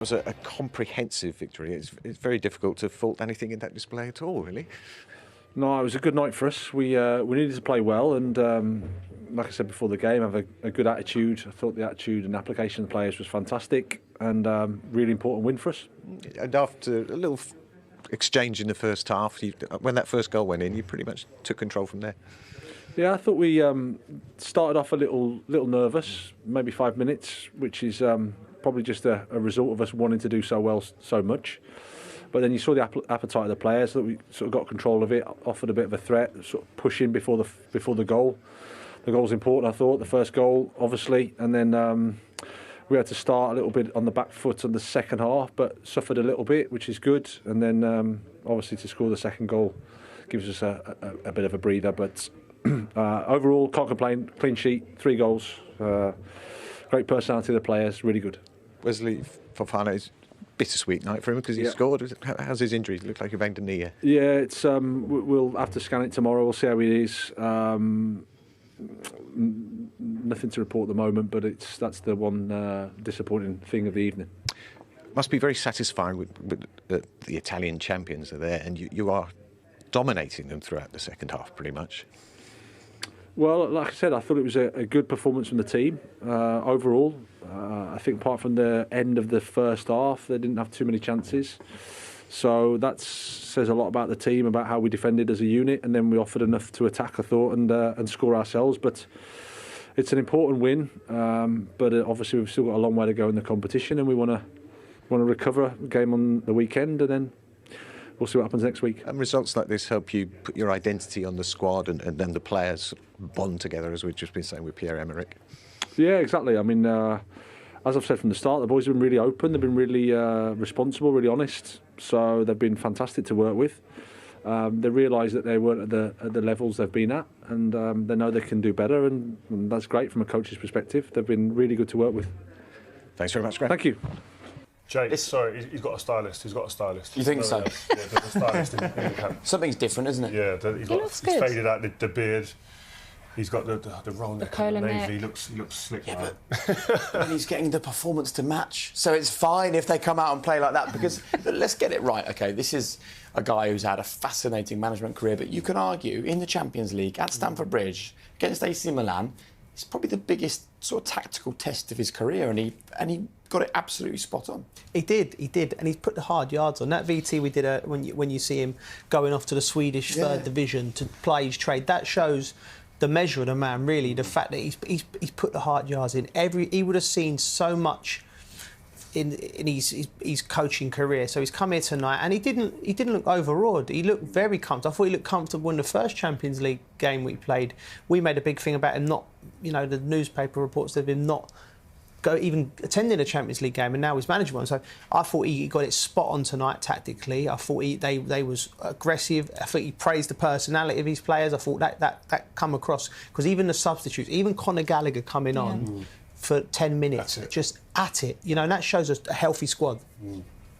It was a comprehensive victory. It's very difficult to fault anything in that display at all, really. No, it was a good night for us. We needed to play well and, like I said before the game, have a good attitude. I thought the attitude and application of the players was fantastic and really important win for us. And after a little exchange in the first half, when that first goal went in, you pretty much took control from there. Yeah, I thought we started off a little nervous, maybe 5 minutes, which is probably just a result of us wanting to do so well so much. But then you saw the appetite of the players, that we sort of got control of it, offered a bit of a threat, sort of pushing before the goal. The goal was important, I thought, the first goal, obviously, and then we had to start a little bit on the back foot on the second half, but suffered a little bit, which is good. And then obviously to score the second goal gives us a bit of a breather. But overall, can't complain. Clean sheet, 3 goals, great personality of the players, really good. Wesley Fofana is bittersweet night for him because he scored. How's his injury? It looked like he banged a knee. Yeah, it's we'll have to scan it tomorrow. We'll see how he is. Nothing to report at the moment, but that's the one disappointing thing of the evening. Must be very satisfying with the Italian champions are there, and you are dominating them throughout the second half, pretty much. Well, like I said, I thought it was a good performance from the team overall. I think apart from the end of the first half, they didn't have too many chances. So that says a lot about the team, about how we defended as a unit, and then we offered enough to attack, I thought, and score ourselves. But it's an important win. But obviously we've still got a long way to go in the competition, and we want to recover the game on the weekend, and then we'll see what happens next week. And results like this help you put your identity on the squad, and then the players bond together, as we've just been saying with Pierre-Emerick. Yeah, exactly. I mean, as I've said from the start, the boys have been really open. They've been really responsible, really honest. So they've been fantastic to work with. They realise that they weren't at the levels they've been at, and they know they can do better, and that's great from a coach's perspective. They've been really good to work with. Thanks very much, Graham. Thank you. Jay, sorry, he's got a stylist. He's got a stylist. You think so? Yeah, there's a stylist in the camp. Something's different, isn't it? Yeah, he's faded out the beard. He's got the roll neck and the navy. He looks slick. Yeah, but he's getting the performance to match. So it's fine if they come out and play like that, because let's get it right, OK? This is a guy who's had a fascinating management career, but you can argue in the Champions League at Stamford Bridge against AC Milan, it's probably the biggest sort of tactical test of his career, and he got it absolutely spot on. He did, and he's put the hard yards on. That VT we did when you see him going off to the Swedish third division to play his trade, that shows the measure of the man, really. The fact that he's put the hard yards in. He would have seen so much in his coaching career. So he's come here tonight, and he didn't look overawed. He looked very comfortable. I thought he looked comfortable in the first Champions League game we played. We made a big thing about him not, the newspaper reports of him not even attending a Champions League game, and now he's managing one. So I thought he got it spot on tonight tactically. I thought they was aggressive. I think he praised the personality of his players. I thought that come across, because even the substitutes, even Conor Gallagher coming on for 10 minutes, just at it, and that shows us a healthy squad.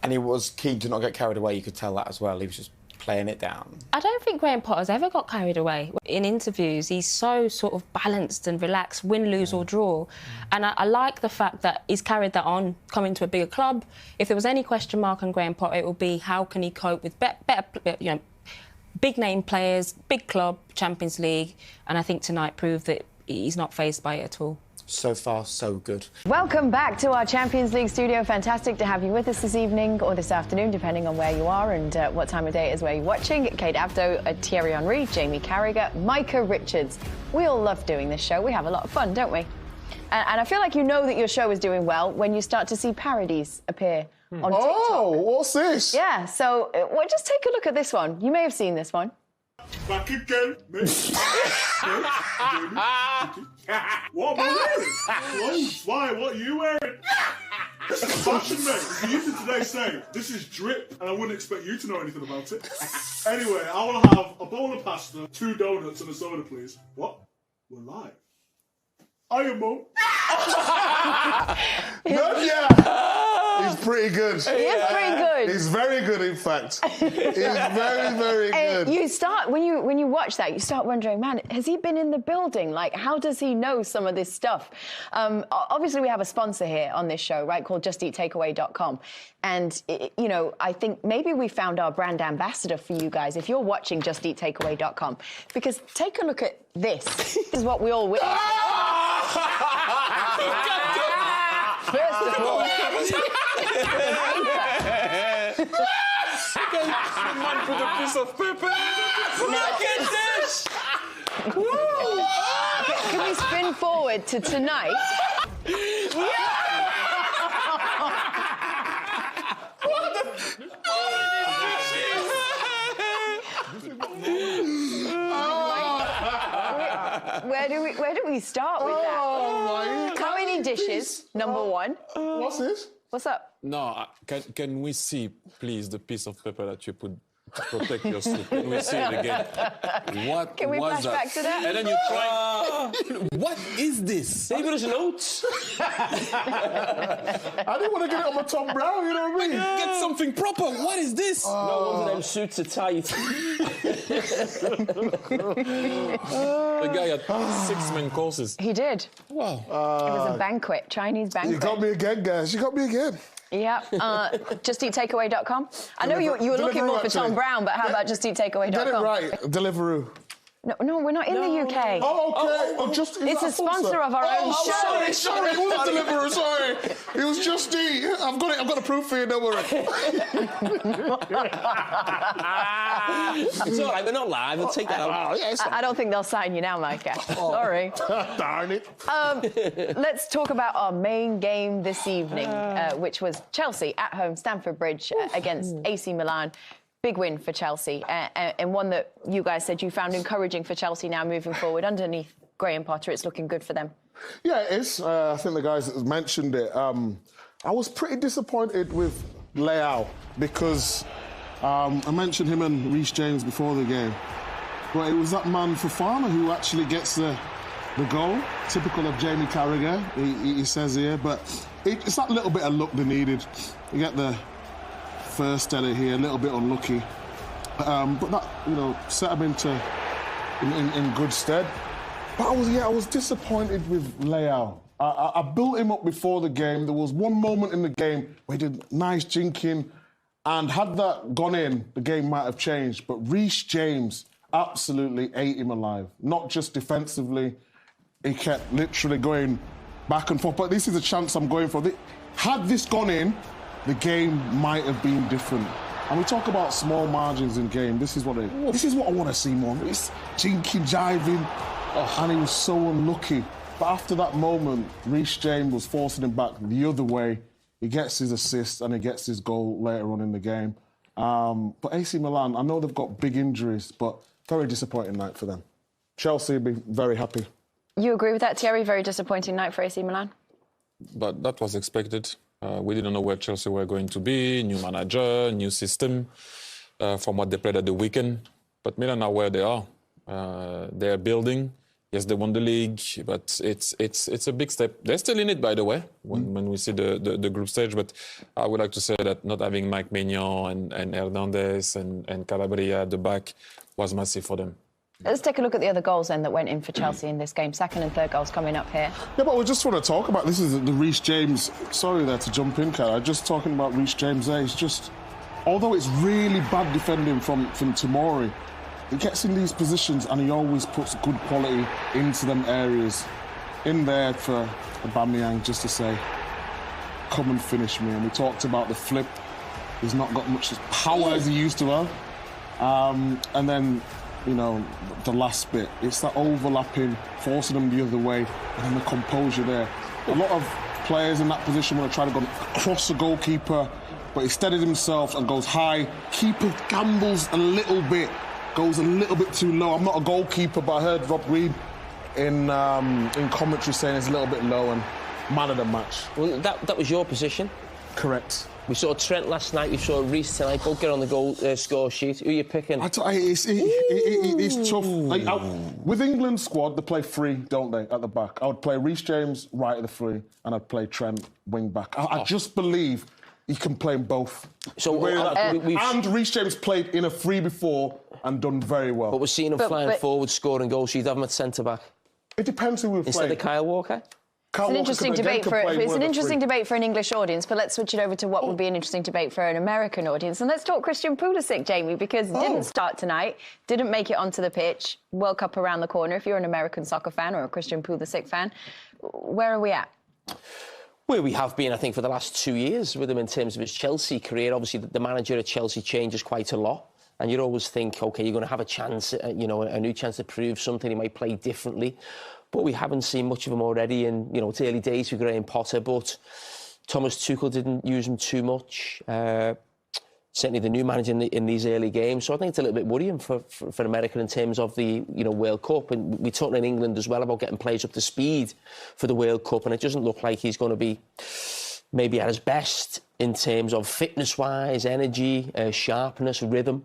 And he was keen to not get carried away. You could tell that as well. He was just playing it down. I don't think Graham Potter's ever got carried away. In interviews, he's so sort of balanced and relaxed, win, lose or draw. And I like the fact that he's carried that on, coming to a bigger club. If there was any question mark on Graham Potter, it would be how can he cope with better, big name players, big club, Champions League. And I think tonight proved that he's not fazed by it at all. So far, so good. Welcome back to our Champions League studio. Fantastic to have you with us this evening or this afternoon, depending on where you are and what time of day it is where you're watching. Kate Abdo, Thierry Henry, Jamie Carragher, Micah Richards. We all love doing this show. We have a lot of fun, don't we? And I feel like you know that your show is doing well when you start to see parodies appear on TikTok. Oh, what's this? Yeah, so just take a look at this one. You may have seen this one. Back again, mate. What am I wearing? Clothes. Why? What are you wearing? Fashion, mate. You used to today say, this is drip, and I wouldn't expect you to know anything about it. Anyway, I want to have a bowl of pasta, 2 donuts, and a soda, please. What? We're live. I am Mo. Yeah. He's pretty good. He is pretty good. He's very good, in fact. He's very, very good. You start when you watch that, you start wondering, man, has he been in the building? Like, how does he know some of this stuff? Obviously, we have a sponsor here on this show, right, called JustEatTakeaway.com. And, you know, I think maybe we found our brand ambassador for you guys if you're watching JustEatTakeaway.com. Because take a look at this. This is what we all witness. First of all... The man put a piece of paper. Look at this! Can we spin forward to tonight? Where do we start with that? Oh, How many dishes? Number one. What's this? What's up? No, can we see, please, the piece of paper that you put to protect your soup? Can we see it again? What Can we was flash that? back to that? And then you try. What is this? Even his notes. I didn't want to get it on my Tom Brown, you know what I mean? Get something proper. What is this? No wonder them suits are tight. The guy had 6 main courses. He did. Wow. It was a banquet, Chinese banquet. You got me again, guys. You got me again. Yeah. JustEatTakeaway.com. I know you were looking more for Tom Brown, but how about JustEatTakeaway.com? Get it right. Deliveroo. No, we're not in the UK. Oh, okay. Oh, just, it's a sponsor of our own show. Sorry. It was Deliveroo, sorry. It was Just Eat. I've got it. I've got a proof for you, don't worry. It's all right, we're not live. We'll take that out. I don't think they'll sign you now, Micah. Sorry. Darn it. Let's talk about our main game this evening, which was Chelsea at home, Stamford Bridge, against AC Milan. Big win for Chelsea, and one that you guys said you found encouraging for Chelsea now moving forward. Underneath Graham Potter, it's looking good for them. Yeah, it is. I think the guys that mentioned it. I was pretty disappointed with Leao because I mentioned him and Reece James before the game. But it was that man Fofana who actually gets the goal, typical of Jamie Carragher, he says here. But it's that little bit of luck they needed. You get the first header here, a little bit unlucky. But that, you know, set him in good stead. But I was disappointed with Leao. I built him up before the game. There was one moment in the game where he did nice jinking, and had that gone in, the game might have changed. But Reece James absolutely ate him alive. Not just defensively, he kept literally going back and forth. But this is a chance I'm going for. Had this gone in, the game might have been different. And we talk about small margins in game. This is what I want to see more. It's jinking, jiving, and he was so unlucky. But after that moment, Reece James was forcing him back the other way. He gets his assist and he gets his goal later on in the game. But AC Milan, I know they've got big injuries, but very disappointing night for them. Chelsea will be very happy. You agree with that, Thierry? Very disappointing night for AC Milan? But that was expected. We didn't know where Chelsea were going to be, new manager, new system, from what they played at the weekend. But Milan are where they are. They are building. Yes, they won the league, but it's a big step. They're still in it, by the way, when we see the group stage. But I would like to say that not having Mike Maignan and Hernandez and Calabria at the back was massive for them. Let's take a look at the other goals then that went in for Chelsea in this game. Second and third goals coming up here. Yeah, but we just want to talk about this is the Reece James. Sorry there to jump in, Cara. Just talking about Reece James there. It's just, although it's really bad defending from Tomori, he gets in these positions and he always puts good quality into them areas. In there for Aubameyang just to say, come and finish me. And we talked about the flip. He's not got much power as he used to have. And then, you know, the last bit, it's that overlapping, forcing them the other way, and then the composure there. A lot of players in that position want to try to go across the goalkeeper, but he steadied himself and goes high. Keeper gambles a little bit, goes a little bit too low. I'm not a goalkeeper, but I heard Rob Reed in commentary saying it's a little bit low, and man of the match. Well, that was your position. Correct. We saw Trent last night, we saw Reece tonight. Both get on the goal score sheet. Who are you picking? It's tough. Like, with England's squad, they play three, don't they, at the back? I would play Reece James right at the free, and I'd play Trent wing back. I just believe he can play in both. So and Reece James played in a 3 before and done very well. But we're seeing him flying forward, scoring goals. So you'd have him at centre-back. It depends who we're instead playing. of Kyle Walker? It's an interesting debate for an English audience, but let's switch it over to what would be an interesting debate for an American audience. And let's talk Christian Pulisic, Jamie, because didn't start tonight, didn't make it onto the pitch. World Cup around the corner. If you're an American soccer fan or a Christian Pulisic fan, where are we at? Where we have been, I think, for the last 2 years with him in terms of his Chelsea career. Obviously, the manager at Chelsea changes quite a lot. And you'd always think, OK, you're going to have a chance, you know, a new chance to prove something. He might play differently. But we haven't seen much of him already. And, you know, it's early days with Graham Potter. But Thomas Tuchel didn't use him too much. Certainly the new manager in these early games. So I think it's a little bit worrying for America in terms of the, you know, World Cup. And we're talking in England as well about getting players up to speed for the World Cup. And it doesn't look like he's going to be maybe at his best in terms of fitness-wise, energy, sharpness, rhythm.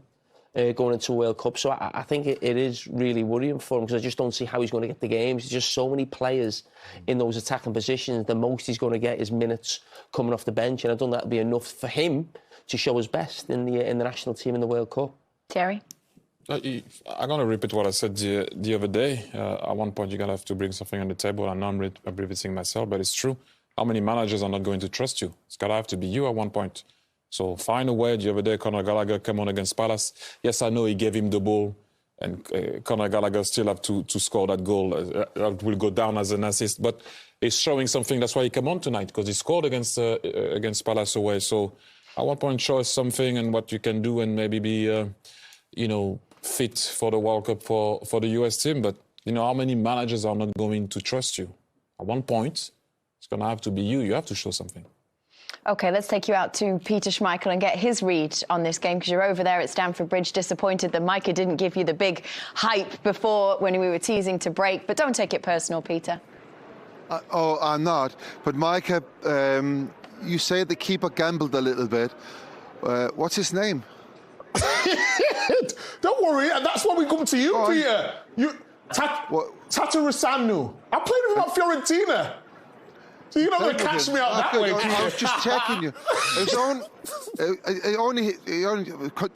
Going into a World Cup. So I think it is really worrying for him because I just don't see how he's going to get the games. There's just so many players in those attacking positions. The most he's going to get is minutes coming off the bench, and I don't think that'll be enough for him to show his best in the national team in the World Cup. Thierry? I'm going to repeat what I said the other day. At one point, you're going to have to bring something on the table. I know I'm repeating myself, but it's true. How many managers are not going to trust you? It's got to have to be you at one point. So find a way. The other day, Conor Gallagher came on against Palace. Yes, I know he gave him the ball, and Conor Gallagher still have to score that goal. That will go down as an assist, but he's showing something. That's why he came on tonight, because he scored against Palace away. So at one point, show us something and what you can do, and maybe be, you know, fit for the World Cup for the US team. But you know, how many managers are not going to trust you? At one point, it's going to have to be you. You have to show something. OK, let's take you out to Peter Schmeichel and get his read on this game, because you're over there at Stamford Bridge, disappointed that Micah didn't give you the big hype before when we were teasing to break. But don't take it personal, Peter. I'm not. But Micah, you say the keeper gambled a little bit. What's his name? Don't worry, that's why we come to you, Peter. Tatarusanu. I played with him at Fiorentina. So you're not going to catch me out that way, Peter. I was just checking you. It was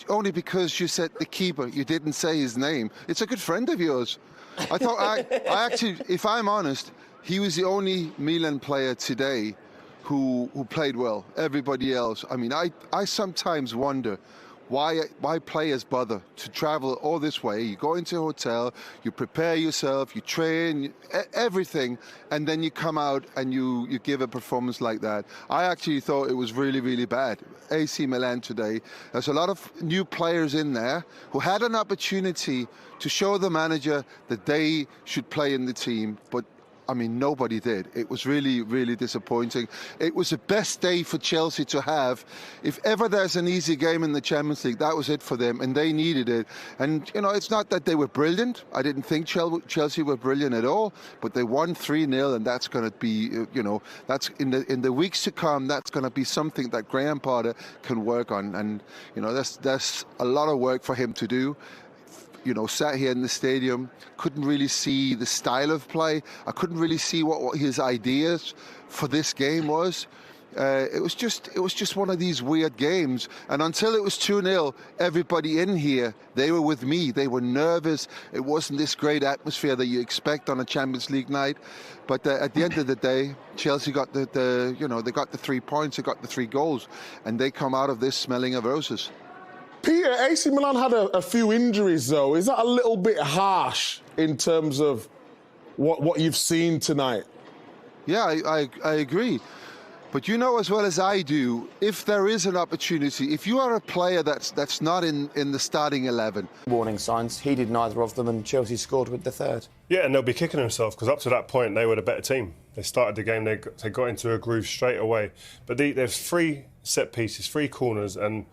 only because you said the keeper. You didn't say his name. It's a good friend of yours. I thought, I actually, if I'm honest, he was the only Milan player today who played well. Everybody else. I mean, I sometimes wonder why players bother to travel all this way. You go into a hotel, you prepare yourself, you train, everything, and then you come out and you give a performance like that. I actually thought it was really, really bad. AC Milan today, there's a lot of new players in there who had an opportunity to show the manager that they should play in the team, but I mean, nobody did. It was really, really disappointing. It was the best day for Chelsea to have. If ever there's an easy game in the Champions League, that was it for them, and they needed it. And, you know, it's not that they were brilliant. I didn't think Chelsea were brilliant at all, but they won 3-0, and that's going to be, you know, that's in the weeks to come, that's going to be something that Graham Potter can work on. And, you know, there's a lot of work for him to do. You know, sat here in the stadium, couldn't really see the style of play. I couldn't really see what his ideas for this game was. It was just one of these weird games. And until it was 2-0, everybody in here, they were with me. They were nervous. It wasn't this great atmosphere that you expect on a Champions League night. But at the end of the day, Chelsea got they got the 3 points, they got the 3 goals, and they come out of this smelling of roses. Peter, AC Milan had a few injuries, though. Is that a little bit harsh in terms of what you've seen tonight? Yeah, I agree. But you know as well as I do, if there is an opportunity, if you are a player that's not in the starting 11. Warning signs, he did neither of them, and Chelsea scored with the third. Yeah, and they'll be kicking themselves, because up to that point, they were the better team. They started the game, they got into a groove straight away. But there's 3 set pieces, 3 corners, and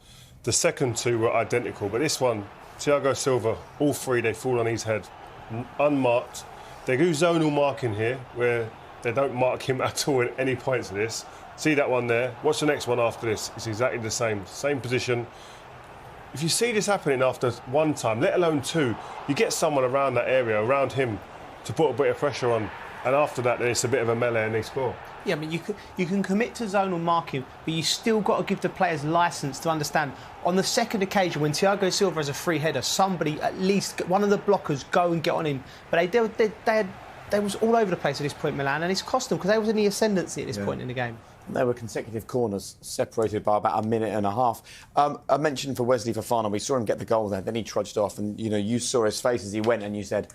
the second 2 were identical, but this one, Thiago Silva, all 3, they fall on his head, unmarked. They do zonal marking here, where they don't mark him at all at any points of this. See that one there? Watch the next one after this. It's exactly the same position. If you see this happening after 1 time, let alone 2, you get someone around that area, around him, to put a bit of pressure on, And after that, then it's a bit of a melee and they score. Yeah, I mean, you can commit to zonal marking, but you still got to give the players licence to understand. On the second occasion, when Thiago Silva has a free header, somebody, at least one of the blockers, go and get on him. But they was all over the place at this point, Milan, and it's cost them because they was in the ascendancy at this point in the game. There were consecutive corners separated by about a minute and a half. I mentioned for Wesley Fofana, we saw him get the goal there, then he trudged off, and you saw his face as he went, and you said,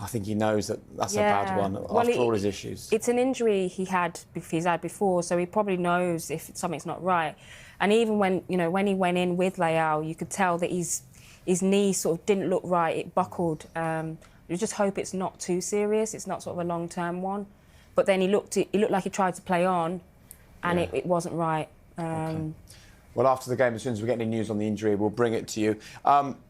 I think he knows that's a bad one after all his issues. It's an injury he's had before, so he probably knows if something's not right. And even when he went in with Leao, you could tell that his knee sort of didn't look right. It buckled. You just hope it's not too serious. It's not sort of a long-term one. But then he looked like he tried to play on, and it wasn't right. Okay. Well, after the game, as soon as we get any news on the injury, we'll bring it to you.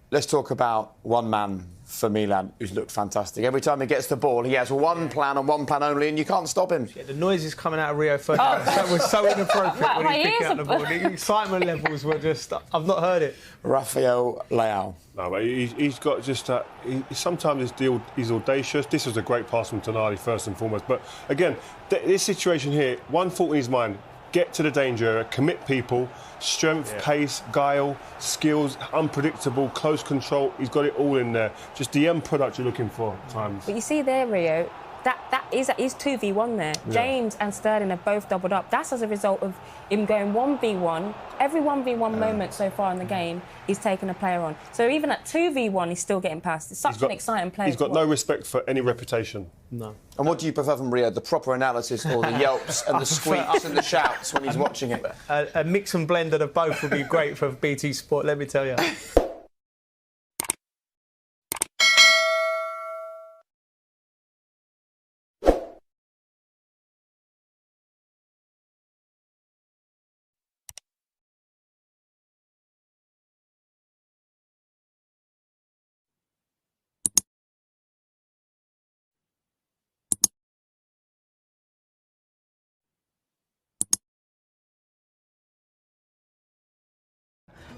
Let's talk about one man for Milan who's looked fantastic. Every time he gets the ball, he has one plan and one plan only, and you can't stop him. Yeah, the noises coming out of Rio Ferdinand that was so inappropriate when he picked out the ball. The excitement levels were just... I've not heard it. Rafael Leao. No, but he's got just that... Sometimes he's audacious. This was a great pass from Tonali, first and foremost. But, again, this situation here, one thought in his mind, get to the danger area, commit people, strength, pace, guile, skills, unpredictable, close control. He's got it all in there. Just the end product you're looking for at times. But you see there, Rio, that is 2v1 there. Yeah. James and Sterling are both doubled up. That's as a result of him going 1v1. Every 1v1 moment so far in the game, he's taken a player on. So even at 2v1, he's still getting past. It's such an exciting player. He's got no respect for any reputation. No. And what do you prefer from Rio? The proper analysis or the yelps and the squeaks and the shouts when he's watching it? A mix and blend of both would be great for BT Sport, let me tell you.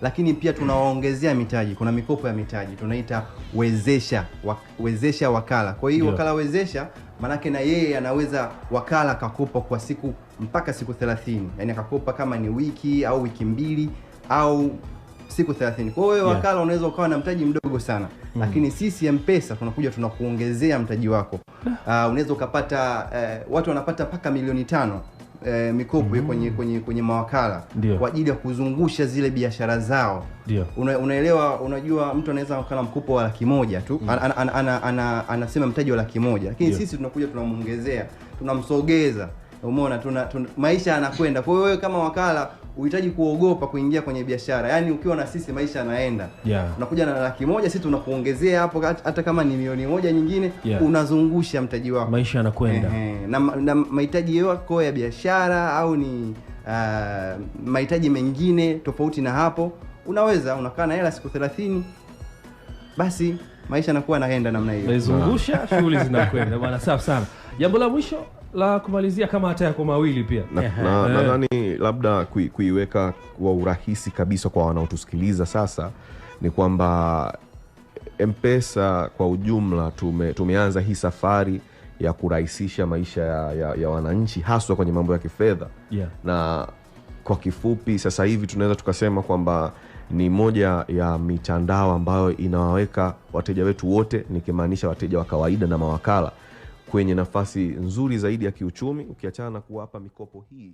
Lakini pia tunawaongezea mitaji. Kuna mikopo ya mitaji tunaita wezesha wakala. Kwa hiyo wakala wezesha manake na yeye anaweza wakala kakopa kwa siku mpaka siku 30. Yaani akakopa kama ni wiki au wiki mbili au siku 30. Kwa hiyo wakala unaweza ukawa na mtaji mdogo sana. Lakini sisi M-Pesa tunakuja tunakuongezea mtaji wako. Unaweza ukapata watu wanapata paka milioni 5. Mikopo kwenye mawakala kwa ajili ya kuzungusha zile biashara zao. Unaelewa, unajua mtu anaweza kana mkopo wa 100,000 tu anasema mtaji wa 100,000, lakini sisi tunakuja tunamuongezea, tunamsogeza. Umeona, maisha yanakwenda. Kwa hiyo wewe kama wakala uhitaji kuogopa kuingia kwenye biashara. Yaani ukiwa na sisi maisha yanaenda. Unakuja na 100,000, sisi tunakuongezea hapo hata kama ni milioni 1 nyingine unazungusha mtaji wako. Maisha yanakwenda. Na mahitaji yako ya biashara au ni mahitaji mengine tofauti na hapo, unaweza unakaa na hela siku 30, basi maisha yanakuwa yanaenda namna hiyo. Unazungusha, shughuli zinakwenda. Bwana safi sana. Jambo la mwisho la kumalizia kama hata yako mawili pia. Nadhani labda kuiweka kwa urahisi kabisa kwa wanaotusikiliza sasa ni kwamba M-Pesa kwa ujumla tumeanza hii safari ya kurahisisha maisha ya wananchi haswa kwenye mambo ya kifedha. Na kwa kifupi sasa hivi tunaweza tukasema kwamba ni moja ya mitandao ambayo inawaweka wateja wetu wote, nikimaanisha wateja wa kawaida na mawakala, kwenye nafasi nzuri zaidi ya kiuchumi, ukiachana na kuwapa mikopo hii.